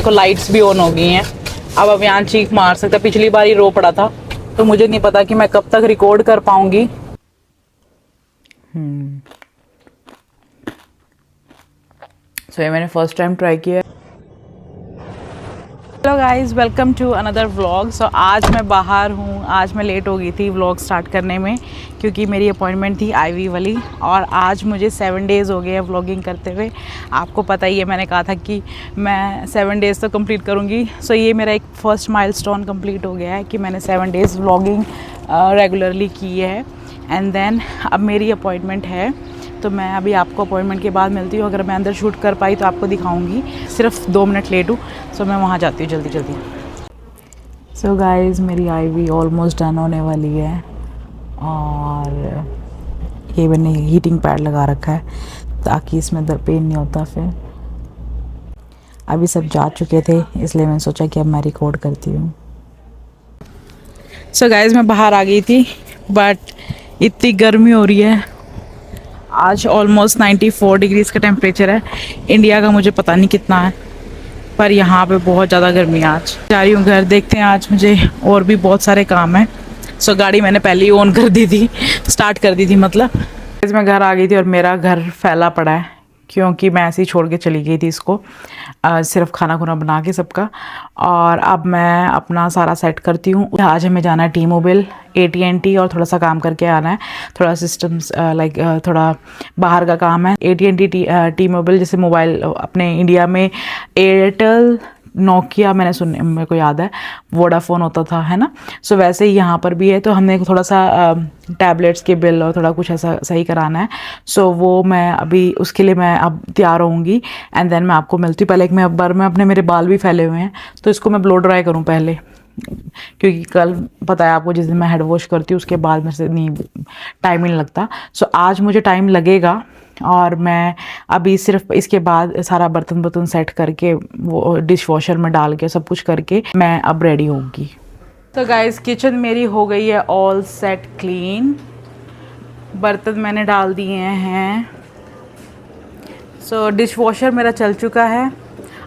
देखो लाइट्स भी ऑन हो गई हैं। अब यहाँ चीख मार सकता, पिछली बार ही रो पड़ा था, तो मुझे नहीं पता कि मैं कब तक रिकॉर्ड कर पाऊंगी। सो ये मैंने फर्स्ट टाइम ट्राई किया। Hello guys, welcome to another vlog. So आज मैं बाहर हूँ। आज मैं लेट हो गई थी व्लॉग स्टार्ट करने में, क्योंकि मेरी अपॉइंटमेंट थी आईवी वाली, और आज मुझे 7 डेज़ हो गए हैं व्लॉगिंग करते हुए। आपको पता ही है, मैंने कहा था कि मैं 7 डेज़ तो कंप्लीट करूँगी। सो ये मेरा एक फ़र्स्ट माइलस्टोन कंप्लीट हो गया है कि मैंने 7 डेज़ व्लॉगिंग रेगुलरली की है। एंड देन अब मेरी अपॉइंटमेंट है, तो मैं अभी आपको अपॉइंटमेंट के बाद मिलती हूँ। अगर मैं अंदर शूट कर पाई तो आपको दिखाऊंगी। सिर्फ 2 मिनट लेट हूँ, सो मैं वहाँ जाती हूँ जल्दी जल्दी। सो गाइस, मेरी आईवी ऑलमोस्ट डन होने वाली है, और ये मैंने हीटिंग पैड लगा रखा है ताकि इसमें पेन नहीं होता। फिर अभी सब जा चुके थे, इसलिए मैंने सोचा कि अब मैं रिकॉर्ड करती हूँ। सो गाइस, मैं बाहर आ गई थी, बट इतनी गर्मी हो रही है। आज ऑलमोस्ट 94 डिग्रीज़ का टेम्परेचर है। इंडिया का मुझे पता नहीं कितना है, पर यहाँ पे बहुत ज़्यादा गर्मी है। आज जा रही हूँ घर, देखते हैं। आज मुझे और भी बहुत सारे काम हैं। सो गाड़ी मैंने पहले ही ऑन कर दी थी, स्टार्ट कर दी थी मतलब। मैं घर आ गई थी और मेरा घर फैला पड़ा है, क्योंकि मैं ऐसे ही छोड़ के चली गई थी इसको, सिर्फ खाना खुना बना के सबका। और अब मैं अपना सारा सेट करती हूँ। आज हमें जाना है टी मोबाइल, AT&T, और थोड़ा सा काम करके आना है। थोड़ा सिस्टम्स थोड़ा बाहर का काम है। AT&T टी मोबाइल, जैसे मोबाइल अपने इंडिया में एयरटेल, नोकिया, मेरे को याद है वोडाफोन होता था, है ना। सो वैसे ही यहाँ पर भी है। तो हमने थोड़ा सा टैबलेट्स के बिल और थोड़ा कुछ ऐसा सही कराना है। सो वो मैं अभी, उसके लिए मैं अब तैयार होऊंगी, एंड देन मैं आपको मिलती हूँ। पहले एक मैं बार में अपने, मेरे बाल भी फैले हुए हैं, तो इसको मैं ब्लो ड्राई करूँ पहले, क्योंकि कल पता है आपको, जिस दिन मैं हेड वॉश करती हूँ उसके बाद मेरे से नहीं टाइम ही नहीं लगता। सो आज मुझे टाइम लगेगा, और मैं अभी सिर्फ इसके बाद सारा बर्तन सेट करके वो डिश वॉशर में डाल के सब कुछ करके मैं अब रेडी होंगी। तो गाइस, किचन मेरी हो गई है ऑल सेट क्लीन। बर्तन मैंने डाल दिए हैं। सो डिश वॉशर मेरा चल चुका है।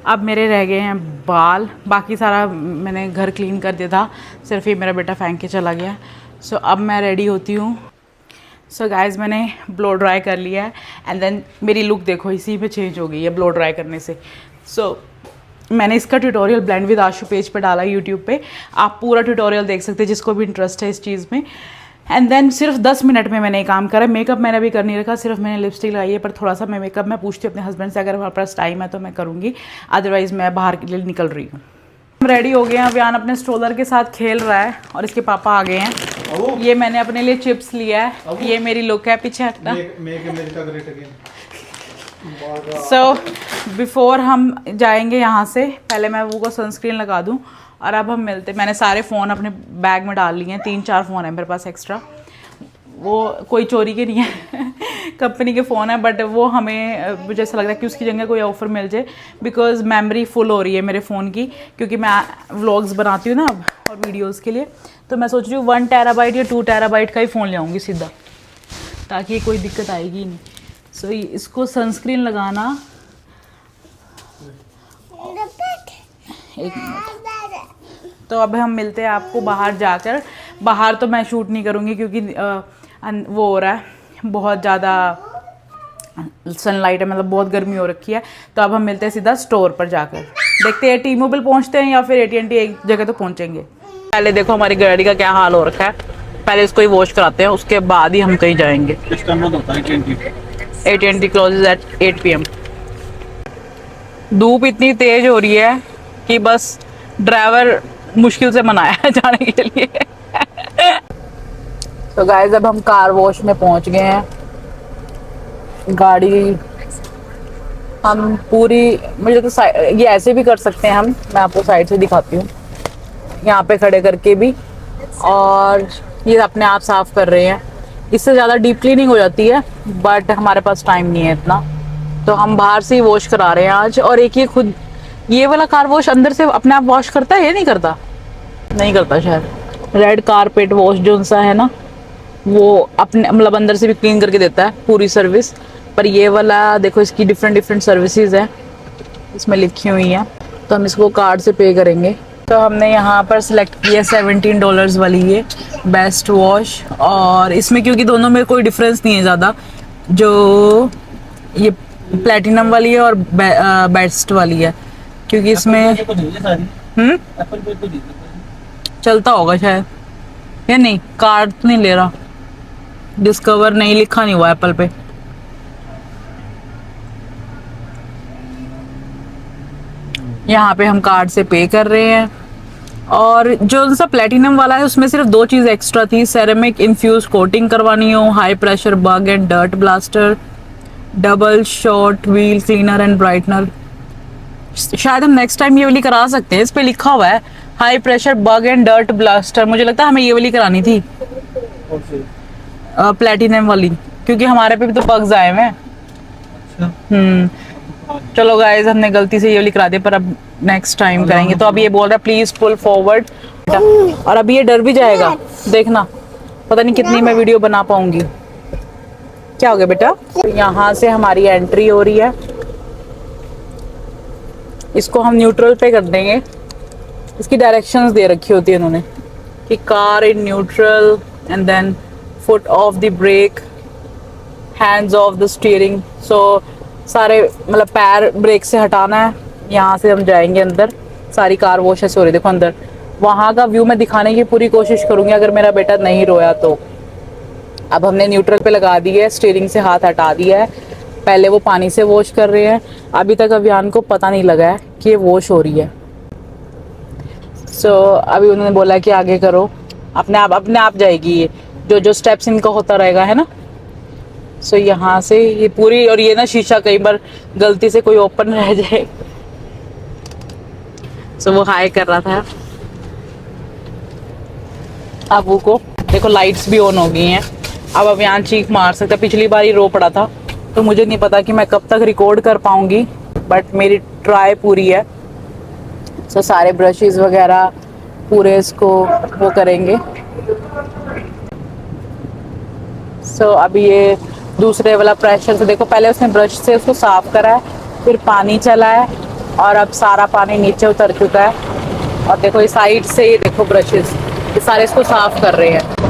अब मेरे रह गए हैं बाल, बाकी सारा मैंने घर क्लीन कर दिया था, सिर्फ ये मेरा बेटा फेंक के चला गया। सो अब मैं रेडी होती हूँ। सो गाइस, मैंने ब्लो ड्राई कर लिया है, एंड देन मेरी लुक देखो इसी में चेंज हो गई है ब्लो ड्राई करने से। सो मैंने इसका tutorial blend with Ashu page पे डाला है यूट्यूब पे, आप पूरा ट्यूटोरियल देख सकते हैं जिसको भी इंटरेस्ट है इस चीज़ में। एंड देन सिर्फ 10 मिनट में मैंने ये काम करा। मेकअप मैंने अभी कर नहीं रखा, सिर्फ मैंने लिपस्टिक लगाई है, पर थोड़ा सा मैं मेकअप मैं पूछती हूँ अपने हस्बैंड से, अगर हमारे पास टाइम है तो मैं करूँगी, अदरवाइज़ मैं बाहर के लिए निकल रही हूँ। हम रेडी हो गए हैं। अभियान अपने स्ट्रोलर के साथ खेल रहा है, और इसके पापा आ गए हैं। ये मैंने अपने लिए चिप्स लिया है, ये मेरी लुक है, पीछे हटना। सो बिफोर हम जाएंगे यहाँ से, पहले मैं वो को सनस्क्रीन लगा दूँ, और अब हम मिलते। मैंने सारे फ़ोन अपने बैग में डाल लिए हैं, 3-4 फ़ोन है मेरे पास एक्स्ट्रा। वो कोई चोरी के नहीं है कंपनी के फ़ोन है, बट वो हमें, मुझे ऐसा लग रहा है कि उसकी जगह कोई ऑफ़र मिल जाए, बिकॉज़ मेमोरी फुल हो रही है मेरे फ़ोन की, क्योंकि मैं व्लॉग्स बनाती हूँ ना अब, और वीडियोस के लिए। तो मैं सोच रही हूँ 1 टेराबाइट या 2 टेराबाइट का ही फ़ोन ले आऊँगी सीधा, ताकि कोई दिक्कत आएगी नहीं। सो इसको सनस्क्रीन लगाना, एक मिनट। तो अब हम मिलते हैं आपको बाहर जाकर। बाहर तो मैं शूट नहीं करूँगी, क्योंकि वो हो रहा है, बहुत ज़्यादा सनलाइट है, मतलब बहुत गर्मी हो रखी है। तो अब हम मिलते हैं सीधा स्टोर पर जाकर, देखते हैं टी मोबाइल पहुँचते हैं या फिर AT&T, एक जगह तो पहुँचेंगे। पहले देखो हमारी गाड़ी का क्या हाल हो रखा है, पहले इसको ही वॉश कराते हैं, उसके बाद ही हम कहीं जाएंगे। AT&T closes eight 8 PM। धूप इतनी तेज हो रही है कि बस ड्राइवर मुश्किल से मनाया है जाने के लिए। तो गाइस, अब हम कार वॉश में पहुंच गए हैं। गाड़ी हम पूरी, मुझे तो ये ऐसे भी कर सकते हैं हम, मैं आपको साइड से दिखाती हूँ, यहाँ पे खड़े करके भी, और ये अपने आप साफ कर रहे हैं। इससे ज़्यादा डीप क्लीनिंग हो जाती है, बट हमारे पास टाइम नहीं है इतना, तो हम बाहर से ही वॉश करा रहे हैं आज। और एक ये खुद, ये वाला कार वॉश अंदर से अपने आप वॉश करता है, ये नहीं करता, नहीं करता शायद। रेड कारपेट वॉश जो सा है ना, वो अपने मतलब अंदर से भी क्लीन करके देता है पूरी सर्विस। पर ये वाला देखो, इसकी डिफरेंट सर्विसेज है, इसमें लिखी हुई है। तो हम इसको कार्ड से पे करेंगे। तो हमने यहाँ पर सिलेक्ट किया $17 वाली ये बेस्ट वॉश, और इसमें क्योंकि दोनों में कोई डिफरेंस नहीं है ज़्यादा, जो ये प्लेटिनम वाली है और बेस्ट वाली है, क्योंकि इसमें चलता होगा शायद या नहीं, कार्ड नहीं ले रहा, डिस्कवर नहीं लिखा नहीं हुआ एप्पल पे। यहाँ पे हम कार्ड से पे कर रहे हैं। और जो सा प्लेटिनम वाला है उसमें सिर्फ 2 चीज़ एक्स्ट्रा थी, सेरेमिक इन्फ्यूज कोटिंग करवानी हो, high pressure bug and dirt blaster, double shot wheel cleaner and brightener. शायद हम नेक्स्ट टाइम ये वाली करा सकते हैं, इस पे लिखा हुआ है high pressure bug and dirt blaster. मुझे लगता है हमें ये वाली करानी थी, प्लेटिनम वाली, क्योंकि हमारे पे भी तो बग्स आए हुए हैं। चलो गाइस, हमने गलती से ये वाली करा दी, पर अब नेक्स्ट टाइम करेंगे। तो अब ये बोल रहा है प्लीज पुल फॉरवर्ड, और अभी ये डर भी जाएगा, देखना पता नहीं कितनी मैं वीडियो बना पाऊंगी। क्या हो गया बेटा? यहाँ से हमारी एंट्री हो रही है, इसको हम न्यूट्रल पे कर देंगे। इसकी डायरेक्शंस दे रखी होती है इन्होंने कि car in neutral and then foot off the brake, hands off the steering. So सारे मतलब पैर ब्रेक से हटाना है। यहाँ से हम जाएंगे अंदर, सारी कार वॉश ऐसे हो रही, देखो अंदर। वहाँ का व्यू मैं दिखाने की पूरी कोशिश करूँगी अगर मेरा बेटा नहीं रोया तो। अब हमने न्यूट्रल पे लगा दी है, स्टीयरिंग से हाथ हटा दिया है। पहले वो पानी से वॉश कर रहे हैं, अभी तक अभियान को पता नहीं लगा है कि ये वॉश हो रही है। सो अभी उन्होंने बोला कि आगे करो, अपने आप जाएगी ये, जो स्टेप्स इनका होता रहेगा, है ना। सो यहाँ से ये पूरी, और ये ना शीशा कई बार गलती से कोई ओपन रह जाए। सो वो हाई कर रहा था अबू को, देखो लाइट्स भी ऑन हो गई हैं। अब अभियान चीख मार सकता, पिछली बार ही रो पड़ा था, तो मुझे नहीं पता कि मैं कब तक रिकॉर्ड कर पाऊंगी, बट मेरी ट्राई पूरी है। सो सारे ब्रशेस वगैरह पूरे इसको वो करेंगे। सो अभी ये दूसरे वाला प्रेशर से देखो, पहले उसने ब्रश से उसको साफ करा है, फिर पानी चला है, और अब सारा पानी नीचे उतर चुका है। और देखो इस साइड से ये देखो ब्रशेस, ये सारे इसको साफ कर रहे हैं।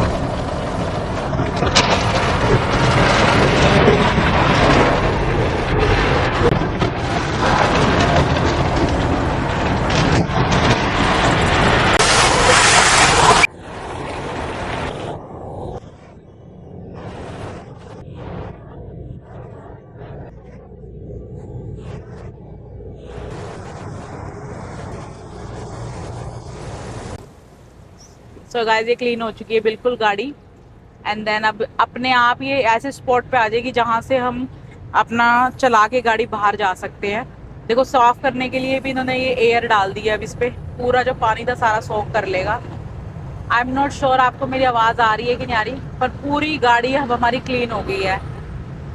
सो गाइस, ये क्लीन हो चुकी है बिल्कुल गाड़ी। एंड देन अब अपने आप ये ऐसे स्पॉट पे आ जाएगी जहाँ से हम अपना चला के गाड़ी बाहर जा सकते हैं। देखो साफ करने के लिए भी इन्होंने ये एयर डाल दिया, अब इस पे पूरा जो पानी था सारा सोख कर लेगा। आई एम नॉट श्योर आपको मेरी आवाज़ आ रही है कि नहीं आ रही, पर पूरी गाड़ी अब हमारी क्लीन हो गई है।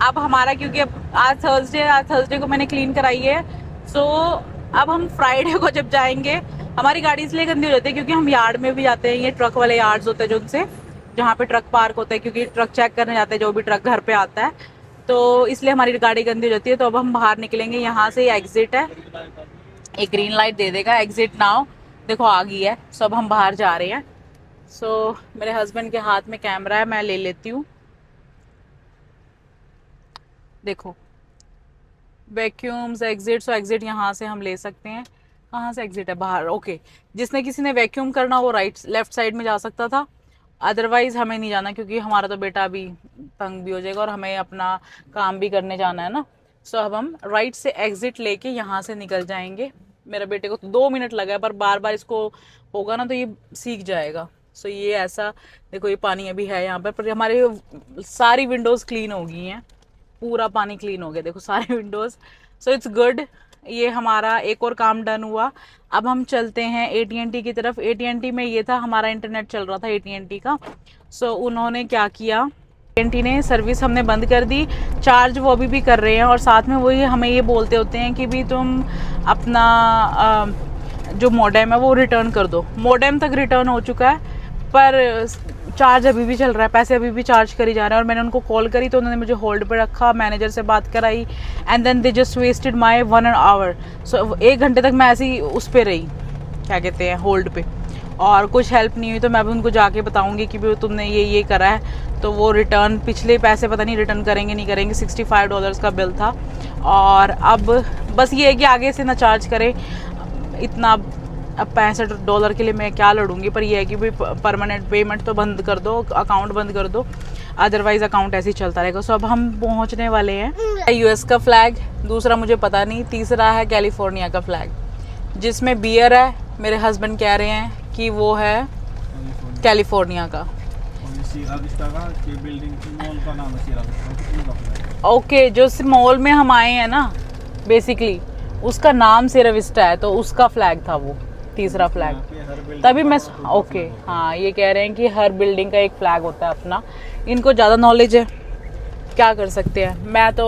अब हमारा, क्योंकि अब आज थर्सडे को मैंने क्लीन कराई है, सो अब हम फ्राइडे को जब जाएंगे, हमारी गाड़ी इसलिए गंदी हो जाती है क्योंकि हम यार्ड में भी जाते हैं, ये ट्रक वाले यार्ड्स होते हैं जो उनसे, जहाँ पे ट्रक पार्क होता है, क्योंकि ट्रक चेक करने जाते हैं जो भी ट्रक घर पे आता है, तो इसलिए हमारी गाड़ी गंदी हो जाती है। तो अब हम बाहर निकलेंगे, यहाँ से एग्जिट है, एक ग्रीन लाइट दे देगा, एग्जिट नाउ, देखो आ गई है। सो अब हम बाहर जा रहे हैं। सो मेरे हस्बैंड के हाथ में कैमरा है, मैं ले लेती हूँ। देखो वैक्यूम्स एग्जिट, सो एग्जिट यहाँ से हम ले सकते हैं। कहाँ से एग्जिट है? बाहर, ओके। जिसने किसी ने वैक्यूम करना वो लेफ्ट साइड में जा सकता था, अदरवाइज हमें नहीं जाना, क्योंकि हमारा तो बेटा अभी तंग भी हो जाएगा और हमें अपना काम भी करने जाना है ना। सो अब हम राइट से एग्जिट लेके यहाँ से निकल जाएंगे। मेरे बेटे को तो 2 मिनट लगा है, पर बार बार इसको होगा ना तो ये सीख जाएगा। सो ये ऐसा देखो, ये पानी अभी है यहाँ पर हमारे सारी विंडोज क्लीन हो गई हैं, पूरा पानी क्लीन हो गया, देखो सारे विंडोज। सो इट्स गुड, ये हमारा एक और काम डन हुआ। अब हम चलते हैं AT&T की तरफ। AT&T में ये था, हमारा इंटरनेट चल रहा था AT&T का। सो उन्होंने क्या किया, AT&T ने सर्विस हमने बंद कर दी, चार्ज वो अभी भी कर रहे हैं, और साथ में वही हमें ये बोलते होते हैं कि भी तुम अपना जो मॉडेम है वो रिटर्न कर दो। मॉडेम तक रिटर्न हो चुका है, पर चार्ज अभी भी चल रहा है, पैसे अभी भी चार्ज करी जा रहे हैं। और मैंने उनको कॉल करी तो उन्होंने मुझे होल्ड पे रखा, मैनेजर से बात कराई, and then they just wasted my 1 hour. So 1 घंटे तक मैं ऐसे ही उस पर रही, क्या कहते हैं, होल्ड पे, और कुछ हेल्प नहीं हुई। तो मैं भी उनको जाके बताऊंगी कि भी तुमने ये करा है, तो वो रिटर्न, पिछले पैसे पता नहीं रिटर्न करेंगे नहीं करेंगे। $65 का बिल था, और अब बस ये है कि आगे से ना चार्ज करें इतना। अब $65 के लिए मैं क्या लड़ूंगी, पर ये है कि भाई परमानेंट पेमेंट तो बंद कर दो, अकाउंट बंद कर दो, अदरवाइज़ अकाउंट ऐसे ही चलता रहेगा। सो अब हम पहुंचने वाले हैं। US का फ्लैग, दूसरा मुझे पता नहीं, तीसरा है कैलिफोर्निया का फ्लैग, जिसमें बियर है। मेरे हस्बैंड कह रहे हैं कि वो है कैलिफोर्निया का। ओके, जो मॉल में हम आए हैं ना, बेसिकली उसका नाम सिर्फ विस्टा है, तो उसका फ्लैग था वो तीसरा फ्लैग। तभी मैं ओके, हाँ, ये कह रहे हैं कि हर बिल्डिंग का एक फ्लैग होता है अपना। इनको ज़्यादा नॉलेज है, क्या कर सकते हैं। मैं तो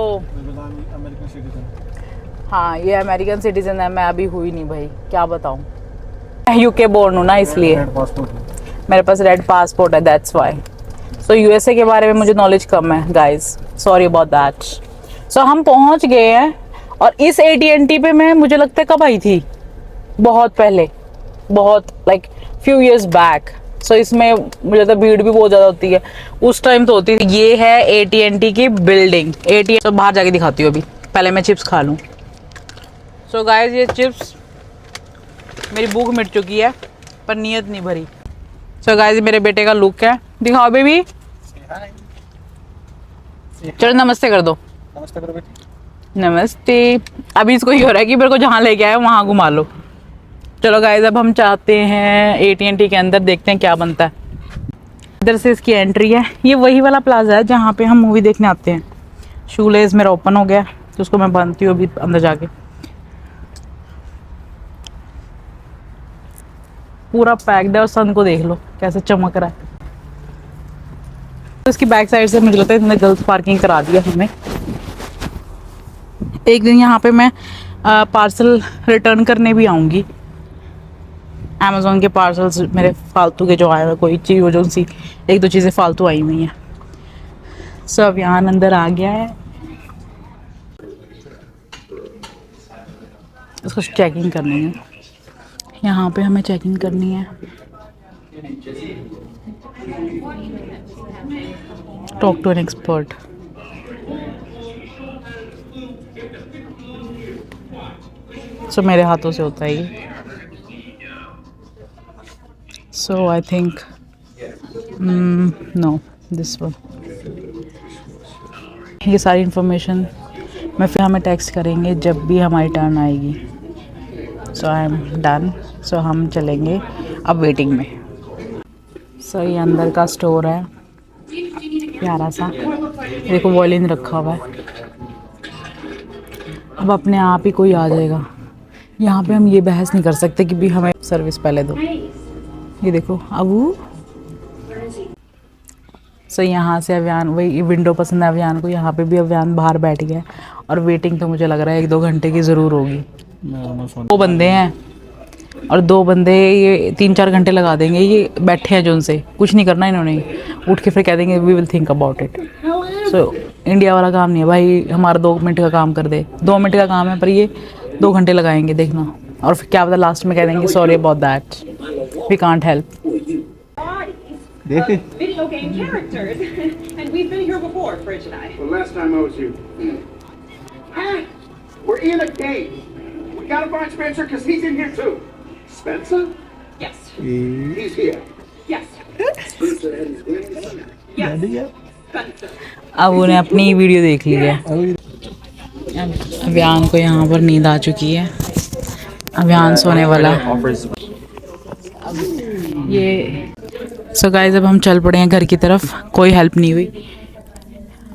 हाँ, ये अमेरिकन सिटीजन है, मैं अभी हुई नहीं भाई, क्या बताऊँ। UK बोर्न हूँ ना, इसलिए मेरे पास रेड पासपोर्ट है, दैट्स वाई। सो USA के बारे में मुझे नॉलेज कम है गाइज, सॉरी अबाउट दैट। सो हम पहुँच गए हैं, और इस AT&T पे मैं, मुझे लगता है कब आई थी, बहुत पहले, बहुत लाइक फ्यू इयर्स बैक। सो इसमें मुझे तो भीड़ भी बहुत ज़्यादा होती है, उस टाइम तो होती थी। ये है AT&T की बिल्डिंग। AT&T तो बाहर जाके दिखाती हूँ, अभी पहले मैं चिप्स खा लूँ। सो गाइज, ये चिप्स, मेरी भूख मिट चुकी है पर नीयत नहीं भरी। सो गाइज, मेरे बेटे का लुक है, दिखाओ बेबी। चलो नमस्ते कर दो। नमस्ते करो बेटी। नमस्ते। अभी इसको ये हो रहा है कि मेरे को जहाँ लेके आए वहाँ घुमा लो। चलो गाइज, अब हम चाहते हैं AT&T के अंदर, देखते हैं क्या बनता है। इधर से इसकी एंट्री है। ये वही वाला प्लाजा है जहाँ पे हम मूवी देखने आते हैं। शूलेस मेरा ओपन हो गया, तो उसको मैं बांधती हूँ अभी अंदर जाके। पूरा पैक्ड है, और सन को देख लो कैसे चमक रहा है। तो इसकी बैक साइड से मुझे लगता है इन्होंने गर्ल्स पार्किंग करा दिया हमें। एक दिन यहाँ पे मैं पार्सल रिटर्न करने भी आऊँगी। अमेज़ॉन के पार्सल्स मेरे फालतू के जो आए हुए, कोई चीज़ जो सी 1-2 चीज़ें फालतू आई हुई हैं। सब यहाँ अंदर आ गया है। इसको चेकिंग करनी है, यहाँ पे हमें चेकिंग करनी है। Talk to an expert. So मेरे हाथों से होता है ये। So I think no, this one. ये सारी इंफॉर्मेशन मैं फिर हमें टेक्स्ट करेंगे जब भी हमारी टर्न आएगी। सो आई एम डन। सो हम चलेंगे अब वेटिंग में। सो ये अंदर का स्टोर है, प्यारा सा, देखो वॉल्यूम रखा हुआ है। अब अपने आप ही कोई आ जाएगा। यहाँ पे हम ये बहस नहीं कर सकते कि भी हमें सर्विस पहले दो। ये देखो अबू। सो यहाँ से अभियान, वही विंडो पसंद है अभियान को, यहाँ पे भी अभियान बाहर बैठ गया है। और वेटिंग तो मुझे लग रहा है 1-2 घंटे की ज़रूर होगी। 2 बंदे हैं, और 2 बंदे ये 3-4 घंटे लगा देंगे। ये बैठे हैं जो, उनसे कुछ नहीं करना इन्होंने, उठ के फिर कह देंगे we will think about it. So India वाला काम नहीं है भाई, हमारा 2 मिनट का काम कर दे। 2 मिनट का काम है, पर ये 2 घंटे लगाएंगे, देखना। और फिर क्या पता लास्ट में कह देंगे sorry about that, we can't help. Video game characters, and we've been here before, Fridge and I. Well, last time I was here. Hey, we're in a game. We gotta find Spencer because he's in here too. Spencer? Yes. He's here. Yes. Spencer and his grandson. Yes. Spencer. अब उन्हें अपनी video देख ली है। अभियान को यहाँ पर नींद आ चुकी है, अभियान सोने वाला। ये सो गाइस, अब हम चल पड़े हैं घर की तरफ। कोई हेल्प नहीं हुई,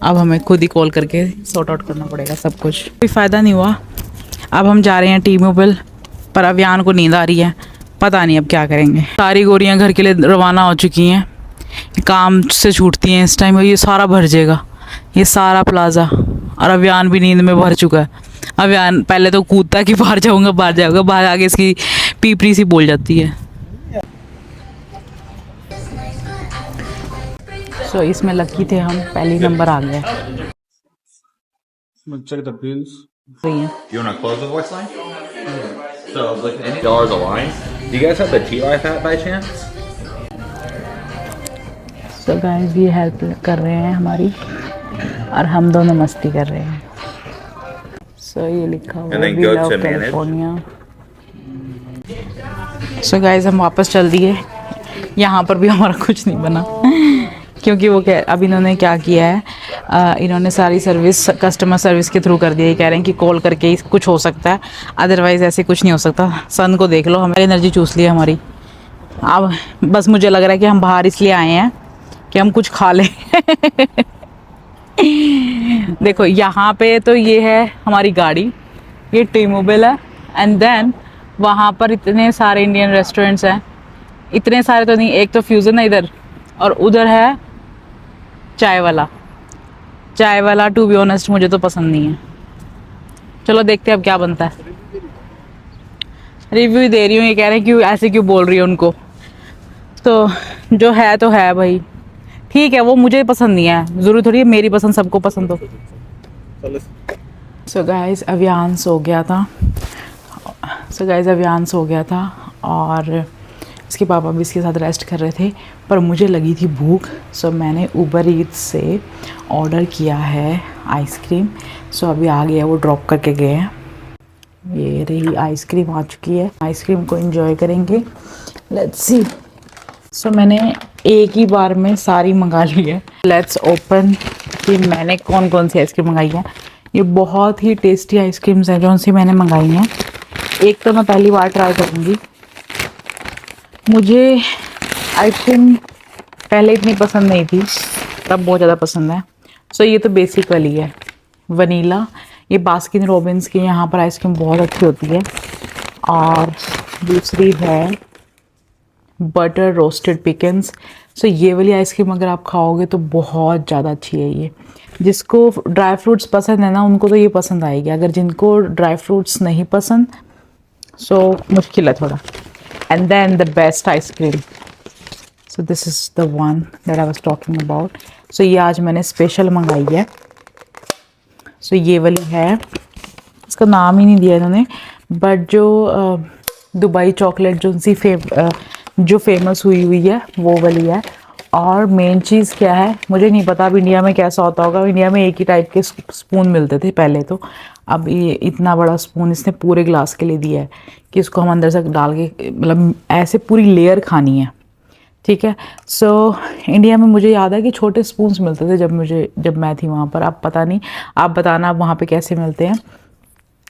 अब हमें खुद ही कॉल करके सॉर्ट आउट करना पड़ेगा सब कुछ। कोई फ़ायदा नहीं हुआ। अब हम जा रहे हैं T-Mobile, पर अभियान को नींद आ रही है, पता नहीं अब क्या करेंगे। सारी गोरियां घर के लिए रवाना हो चुकी हैं, काम से छूटती हैं इस टाइम। ये सारा भर जाएगा, ये सारा प्लाजा। और अभियान भी नींद में भर चुका है। अभियान पहले तो कूदता कि बाहर जाऊँगा बाहर जाऊँगा, बाहर आके इसकी पीपरी सी बोल जाती है। सो इसमें लकी थे हम, पहली नंबर आ गया। Check the bills. रही हैं। You want to close the voice line? So, like, any dollars a line. Do you guys have the T-Life app by chance? So guys ये हेल्प कर रहे हैं हमारी और हम दोनों मस्ती कर रहे हैं। सो ये लिखा हुआ And then we go love to manage. California. So guys हम वापस चल दिए। यहाँ पर भी हमारा कुछ नहीं बना क्योंकि वो अब इन्होंने क्या किया है, इन्होंने सारी सर्विस कस्टमर सर्विस के थ्रू कर दिया। ये कह रहे हैं कि कॉल करके ही कुछ हो सकता है, अदरवाइज़ ऐसे कुछ नहीं हो सकता। सन को देख लो, हमारी एनर्जी चूस ली है हमारी। अब बस मुझे लग रहा है कि हम बाहर इसलिए आए हैं कि हम कुछ खा लें देखो यहाँ पे तो ये है हमारी गाड़ी, ये टी मोबाइल है, एंड देन वहाँ पर इतने सारे इंडियन रेस्टोरेंट्स हैं। इतने सारे तो नहीं, एक तो फ्यूज़न है इधर और उधर है चाय वाला। चाय वाला टू बी ऑनेस्ट मुझे तो पसंद नहीं है। चलो देखते हैं अब क्या बनता है। रिव्यू दे रही हूँ, ये कह रहे हैं क्यों ऐसे क्यों बोल रही है उनको, तो जो है तो है भाई, ठीक है। वो मुझे पसंद नहीं है, ज़रूरी थोड़ी है मेरी पसंद सबको पसंद हो। सो गाइस अभियान सो गया था और इसके पापा भी इसके साथ रेस्ट कर रहे थे, पर मुझे लगी थी भूख। सो मैंने उबर ईट्स से ऑर्डर किया है आइसक्रीम। सो अभी आ गया, वो ड्रॉप करके गए हैं। ये रही आइसक्रीम आ चुकी है, आइसक्रीम को एंजॉय करेंगे। Let's see. सो मैंने एक ही बार में सारी मंगा ली है। लेट्स ओपन कि मैंने कौन कौन सी आइसक्रीम मंगाई है। ये बहुत ही टेस्टी आइसक्रीम्स हैं जो सी मैंने मंगाई हैं। एक तो मैं पहली बार ट्राई करूँगी। मुझे आइसक्रीम पहले इतनी पसंद नहीं थी, तब बहुत ज़्यादा पसंद है। सो ये तो बेसिक वाली है वनीला। ये बास्किन रॉबिन्स की यहाँ पर आइसक्रीम बहुत अच्छी होती है। और दूसरी है बटर रोस्टेड पिकन्स। सो ये वाली आइसक्रीम अगर आप खाओगे तो बहुत ज़्यादा अच्छी है ये। जिसको ड्राई फ्रूट्स पसंद है ना, उनको तो ये पसंद आएगी। अगर जिनको ड्राई फ्रूट्स नहीं पसंद, सो मुश्किल है थोड़ा। And then the best ice cream. So this is the one that I was talking about. So ये आज मैंने स्पेशल मंगाई है। So ये वाली है, इसका नाम ही नहीं दिया इन्होंने, बट जो दुबई चॉकलेट जो फेमस हुई है वो वाली है। और मेन चीज़ क्या है मुझे नहीं पता, अब इंडिया में कैसा होता होगा। इंडिया में एक ही टाइप के स्पून मिलते थे पहले तो, अब ये इतना बड़ा स्पून इसने पूरे ग्लास के लिए दिया है कि इसको हम अंदर से डाल के मतलब ऐसे पूरी लेयर खानी है, ठीक है। सो इंडिया में मुझे याद है कि छोटे स्पून्स मिलते थे जब मैं थी वहाँ पर। अब पता नहीं, आप बताना आप वहाँ पे कैसे मिलते हैं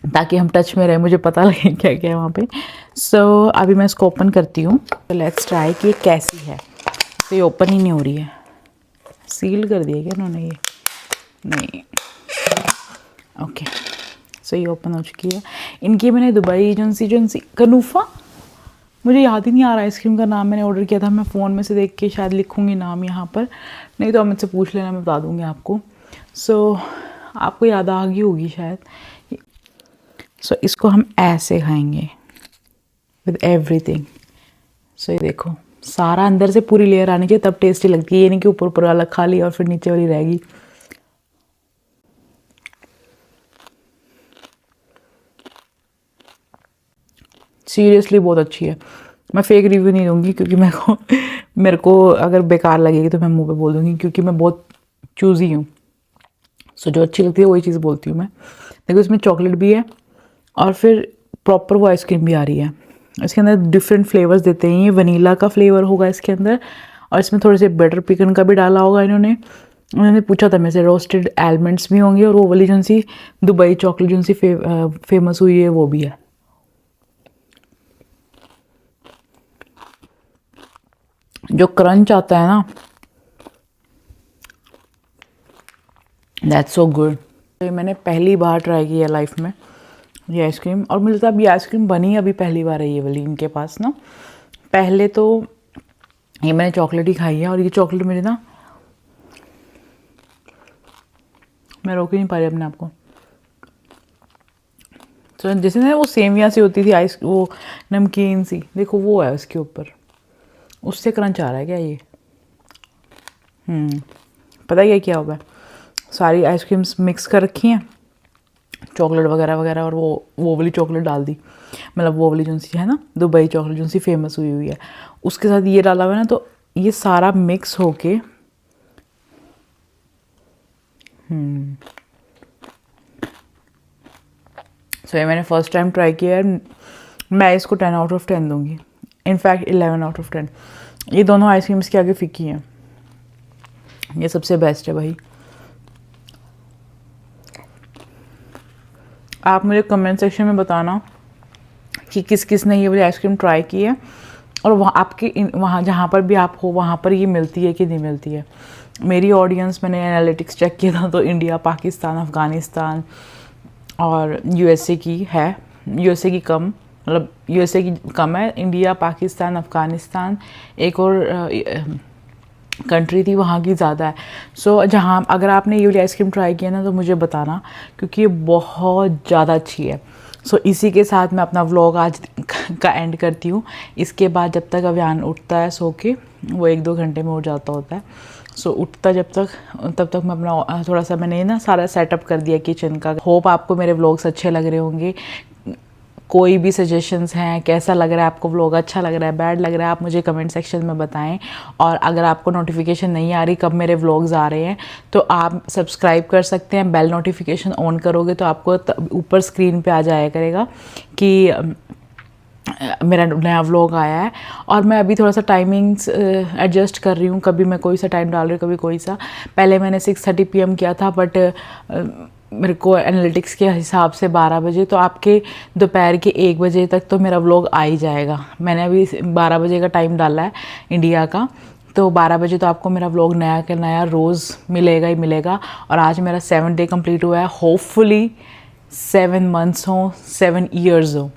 ताकि हम टच में रहे, मुझे पता लगे क्या क्या है वहाँ पे। सो अभी मैं इसको ओपन करती हूँ। तो लेट्स ट्राई कि ये कैसी है। तो ये ओपन ही नहीं हो रही है, सील कर दिया क्या इन्होंने ये? नहीं, ओके। सो ये ओपन हो चुकी है। इनकी मैंने दुबई एजेंसी कनूफा, मुझे याद ही नहीं आ रहा आइसक्रीम का नाम, मैंने ऑर्डर किया था। मैं फ़ोन में से देख के शायद लिखूँगी नाम यहाँ पर, नहीं तो आप मुझसे पूछ लेना, मैं बता दूँगी आपको। सो आपको याद आ गई होगी शायद। सो इसको हम ऐसे खाएंगे विद एवरीथिंग। सो ये देखो सारा अंदर से पूरी लेयर आनी चाहिए तब टेस्टी लगती है। ये नहीं कि ऊपर ऊपर वाला खा लिया और फिर नीचे वाली रहेगी। सीरियसली बहुत अच्छी है। मैं फेक रिव्यू नहीं दूंगी क्योंकि मेरे को अगर बेकार लगेगी तो मैं मुंह पे बोल दूंगी, क्योंकि मैं बहुत चूज़ी हूँ। सो जो अच्छी लगती है वही चीज़ बोलती हूँ मैं। देखो इसमें चॉकलेट भी है और फिर प्रॉपर वो आइसक्रीम भी आ रही है। इसके अंदर डिफरेंट फ्लेवर्स देते हैं। ये वनीला का फ्लेवर होगा इसके अंदर, और इसमें थोड़े से बटर पिकन का भी डाला होगा उन्होंने पूछा था मेरे से। रोस्टेड आलमंड्स भी होंगे और वो वाली जो सी दुबई चॉकलेट जो सी फेमस हुई है वो भी है। जो क्रंच आता है ना, दैट्स सो गुड। ये मैंने पहली बार ट्राई किया लाइफ में ये आइसक्रीम, और मुझे लगता है अब ये आइसक्रीम बनी अभी पहली बार है ये वाली इनके पास ना। पहले तो ये मैंने चॉकलेट ही खाई है, और ये चॉकलेट मेरे ना, मैं रोक ही नहीं पा रही अपने आप को। तो जैसे ना वो सेवियाँ सी होती थी वो नमकीन सी, देखो वो है उसके ऊपर, उससे क्रंच आ रहा है क्या ये? पता है क्या किया हुआ है, सारी आइसक्रीम्स मिक्स कर रखी हैं, चॉकलेट वगैरह वगैरह, और वो वाली चॉकलेट डाल दी, मतलब वो वाली जो सी है ना दुबई चॉकलेट जो सी फेमस हुई हुई है, उसके साथ ये डाला हुआ है ना, तो ये सारा मिक्स होके सो ये मैंने फर्स्ट टाइम ट्राई किया है। मैं इसको 10 आउट ऑफ 10 दूंगी, इनफैक्ट 11 आउट ऑफ 10। ये दोनों आइसक्रीम्स के आगे फीकी हैं, ये सबसे बेस्ट है भाई। आप मुझे कमेंट सेक्शन में बताना कि किस किस ने ये वाली आइसक्रीम ट्राई की है, और वहाँ आपके वहाँ जहाँ पर भी आप हो वहाँ पर ये मिलती है कि नहीं मिलती है। मेरी ऑडियंस, मैंने एनालिटिक्स चेक किया था, तो इंडिया, पाकिस्तान, अफ़गानिस्तान और यूएसए की है। यूएसए की कम, मतलब यूएसए की कम है, इंडिया, पाकिस्तान, अफ़गानिस्तान, एक और कंट्री थी वहाँ की ज़्यादा है। सो जहाँ अगर आपने ये वाली आइसक्रीम ट्राई किया ना तो मुझे बताना, क्योंकि ये बहुत ज़्यादा अच्छी है। सो इसी के साथ मैं अपना व्लॉग आज का एंड करती हूँ। इसके बाद जब तक अभियान उठता है सो के, वो 1-2 घंटे में उठ जाता होता है, सो उठता जब तक, तब तक मैं अपना थोड़ा सा मैंने ना सारा सेटअप कर दिया किचन का। होप आपको मेरे व्लॉग्स अच्छे लग रहे होंगे। कोई भी सजेशंस हैं, कैसा लग रहा है आपको व्लॉग, अच्छा लग रहा है, बैड लग रहा है, आप मुझे कमेंट सेक्शन में बताएं। और अगर आपको नोटिफिकेशन नहीं आ रही कब मेरे व्लॉग्स आ रहे हैं, तो आप सब्सक्राइब कर सकते हैं। बेल नोटिफिकेशन ऑन करोगे तो आपको ऊपर स्क्रीन पे आ जाया करेगा कि मेरा नया व्लॉग आया है। और मैं अभी थोड़ा सा टाइमिंग्स एडजस्ट कर रही हूँ, कभी मैं कोई सा टाइम डाल रही हूँ, कभी कोई सा। पहले मैंने 6:30 PM किया था, बट मेरे को एनालिटिक्स के हिसाब से 12 बजे, तो आपके दोपहर के 1 बजे तक तो मेरा व्लॉग आ ही जाएगा। मैंने अभी 12 बजे का टाइम डाला है इंडिया का, तो 12 बजे तो आपको मेरा व्लॉग नया का नया रोज़ मिलेगा ही मिलेगा। और आज मेरा 7th डे कंप्लीट हुआ है, होपफुली 7 मंथ्स हो, 7 ईयर्स हो।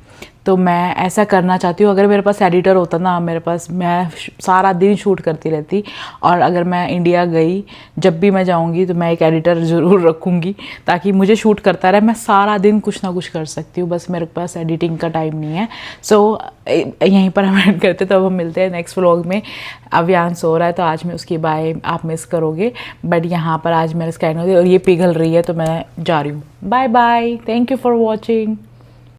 तो मैं ऐसा करना चाहती हूँ। अगर मेरे पास एडिटर होता ना, मेरे पास, मैं सारा दिन शूट करती रहती। और अगर मैं इंडिया गई, जब भी मैं जाऊँगी तो मैं एक एडिटर ज़रूर रखूँगी, ताकि मुझे शूट करता रहे, मैं सारा दिन कुछ ना कुछ कर सकती हूँ। बस मेरे पास एडिटिंग का टाइम नहीं है। सो यहीं पर हम एंड करते, तो अब हम मिलते हैं नेक्स्ट व्लॉग में। अभियान सो रहा है तो आज मैं उसकी बाय आप मिस करोगे, बट यहाँ पर आज मेरा स्कैन हो गया और ये पिघल रही है, तो मैं जा रही हूँ। Bye bye, thank you for watching.